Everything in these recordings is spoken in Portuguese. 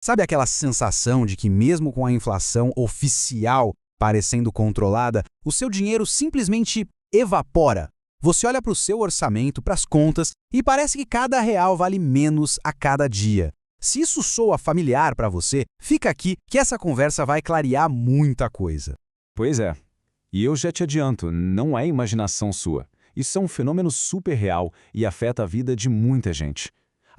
Sabe aquela sensação de que mesmo com a inflação oficial parecendo controlada, o seu dinheiro simplesmente evapora? Você olha para o seu orçamento, para as contas, e parece que cada real vale menos a cada dia. Se isso soa familiar para você, fica aqui que essa conversa vai clarear muita coisa. Pois é. E eu já te adianto, não é imaginação sua. Isso é um fenômeno super real e afeta a vida de muita gente.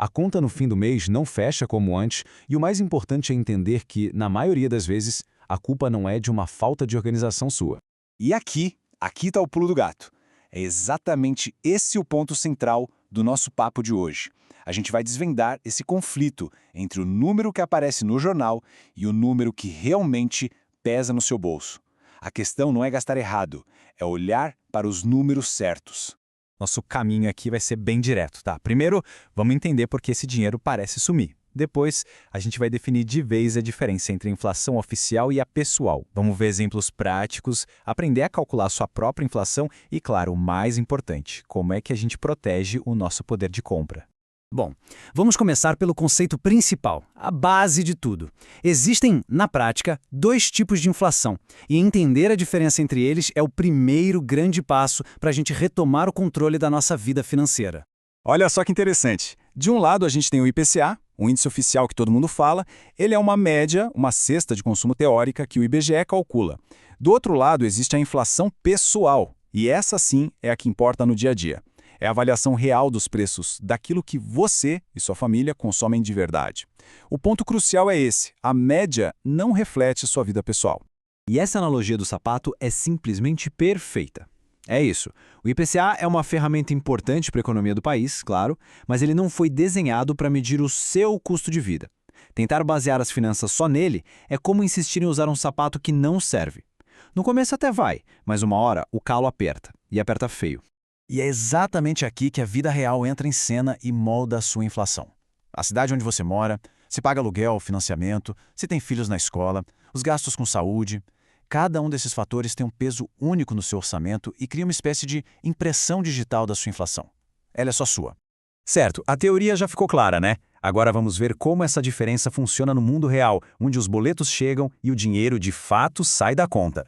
A conta no fim do mês não fecha como antes, e o mais importante é entender que, na maioria das vezes, a culpa não é de uma falta de organização sua. E aqui está o pulo do gato. É exatamente esse o ponto central do nosso papo de hoje. A gente vai desvendar esse conflito entre o número que aparece no jornal e o número que realmente pesa no seu bolso. A questão não é gastar errado, é olhar para os números certos. Nosso caminho aqui vai ser bem direto, tá? Primeiro, vamos entender por que esse dinheiro parece sumir. Depois, a gente vai definir de vez a diferença entre a inflação oficial e a pessoal. Vamos ver exemplos práticos, aprender a calcular sua própria inflação e, claro, o mais importante, como é que a gente protege o nosso poder de compra. Bom, vamos começar pelo conceito principal, a base de tudo. Existem, na prática, dois tipos de inflação, e entender a diferença entre eles é o primeiro grande passo para a gente retomar o controle da nossa vida financeira. Olha só que interessante. De um lado, a gente tem o IPCA, o índice oficial que todo mundo fala. Ele é uma média, uma cesta de consumo teórica que o IBGE calcula. Do outro lado, existe a inflação pessoal, e essa sim é a que importa no dia a dia. É a avaliação real dos preços daquilo que você e sua família consomem de verdade. O ponto crucial é esse: a média não reflete sua vida pessoal. E essa analogia do sapato é simplesmente perfeita. É isso. O IPCA é uma ferramenta importante para a economia do país, claro, mas ele não foi desenhado para medir o seu custo de vida. Tentar basear as finanças só nele é como insistir em usar um sapato que não serve. No começo até vai, mas uma hora o calo aperta, e aperta feio. E é exatamente aqui que a vida real entra em cena e molda a sua inflação. A cidade onde você mora, se paga aluguel, financiamento, se tem filhos na escola, os gastos com saúde. Cada um desses fatores tem um peso único no seu orçamento e cria uma espécie de impressão digital da sua inflação. Ela é só sua. Certo, a teoria já ficou clara, né? Agora vamos ver como essa diferença funciona no mundo real, onde os boletos chegam e o dinheiro de fato sai da conta.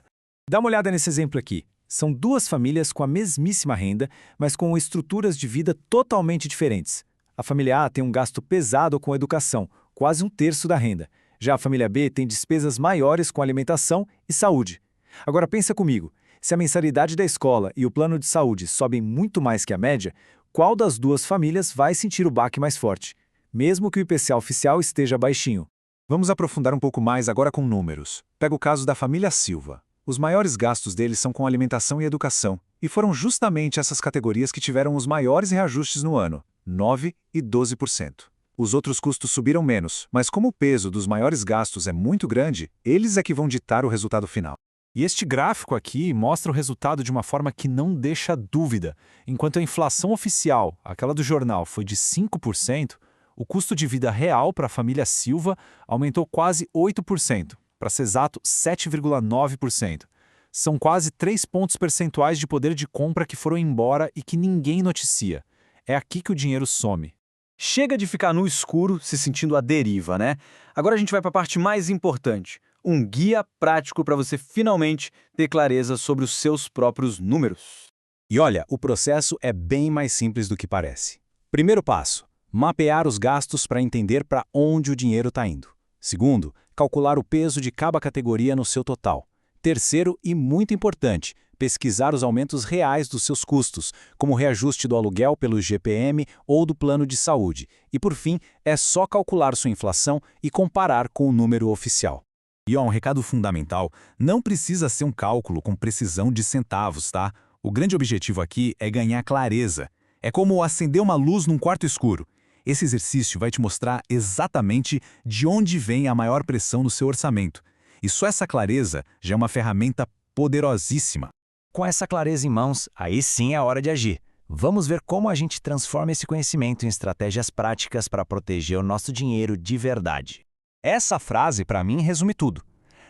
Dá uma olhada nesse exemplo aqui. São duas famílias com a mesmíssima renda, mas com estruturas de vida totalmente diferentes. A família A tem um gasto pesado com educação, quase um terço da renda. Já a família B tem despesas maiores com alimentação e saúde. Agora pensa comigo, se a mensalidade da escola e o plano de saúde sobem muito mais que a média, qual das duas famílias vai sentir o baque mais forte, mesmo que o IPCA oficial esteja baixinho? Vamos aprofundar um pouco mais agora com números. Pega o caso da família Silva. Os maiores gastos deles são com alimentação e educação, e foram justamente essas categorias que tiveram os maiores reajustes no ano, 9% e 12%. Os outros custos subiram menos, mas como o peso dos maiores gastos é muito grande, eles é que vão ditar o resultado final. E este gráfico aqui mostra o resultado de uma forma que não deixa dúvida. Enquanto a inflação oficial, aquela do jornal, foi de 5%, o custo de vida real para a família Silva aumentou quase 8%. Para ser exato, 7,9%. São quase 3 pontos percentuais de poder de compra que foram embora e que ninguém noticia. É aqui que o dinheiro some. Chega de ficar no escuro se sentindo à deriva, né? Agora a gente vai para a parte mais importante. Um guia prático para você finalmente ter clareza sobre os seus próprios números. E olha, o processo é bem mais simples do que parece. Primeiro passo: mapear os gastos para entender para onde o dinheiro está indo. Segundo, calcular o peso de cada categoria no seu total. Terceiro, e muito importante, pesquisar os aumentos reais dos seus custos, como o reajuste do aluguel pelo IGPM ou do plano de saúde. E por fim, é só calcular sua inflação e comparar com o número oficial. E um recado fundamental, não precisa ser um cálculo com precisão de centavos, tá? O grande objetivo aqui é ganhar clareza. É como acender uma luz num quarto escuro. Esse exercício vai te mostrar exatamente de onde vem a maior pressão no seu orçamento. E só essa clareza já é uma ferramenta poderosíssima. Com essa clareza em mãos, aí sim é a hora de agir. Vamos ver como a gente transforma esse conhecimento em estratégias práticas para proteger o nosso dinheiro de verdade. Essa frase, para mim, resume tudo.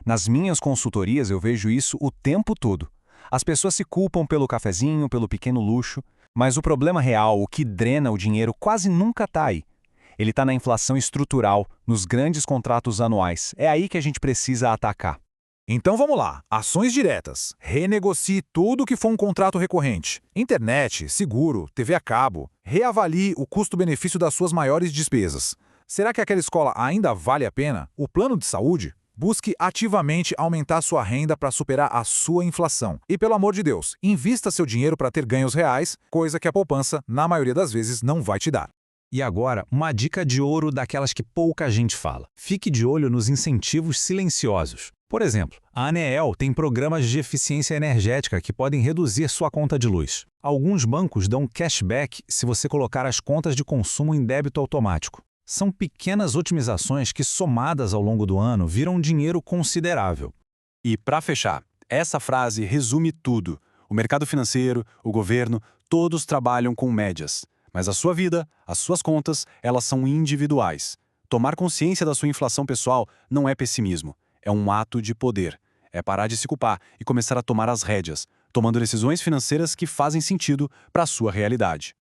Nas minhas consultorias eu vejo isso o tempo todo. As pessoas se culpam pelo cafezinho, pelo pequeno luxo, mas o problema real, o que drena o dinheiro, quase nunca está aí. Ele está na inflação estrutural, nos grandes contratos anuais. É aí que a gente precisa atacar. Então vamos lá, ações diretas. Renegocie tudo que for um contrato recorrente. Internet, seguro, TV a cabo. Reavalie o custo-benefício das suas maiores despesas. Será que aquela escola ainda vale a pena? O plano de saúde? Busque ativamente aumentar sua renda para superar a sua inflação. E pelo amor de Deus, invista seu dinheiro para ter ganhos reais, coisa que a poupança, na maioria das vezes, não vai te dar. E agora, uma dica de ouro daquelas que pouca gente fala. Fique de olho nos incentivos silenciosos. Por exemplo, a Aneel tem programas de eficiência energética que podem reduzir sua conta de luz. Alguns bancos dão cashback se você colocar as contas de consumo em débito automático. São pequenas otimizações que, somadas ao longo do ano, viram um dinheiro considerável. E para fechar, essa frase resume tudo. O mercado financeiro, o governo, todos trabalham com médias. Mas a sua vida, as suas contas, elas são individuais. Tomar consciência da sua inflação pessoal não é pessimismo. É um ato de poder. É parar de se culpar e começar a tomar as rédeas, tomando decisões financeiras que fazem sentido para a sua realidade.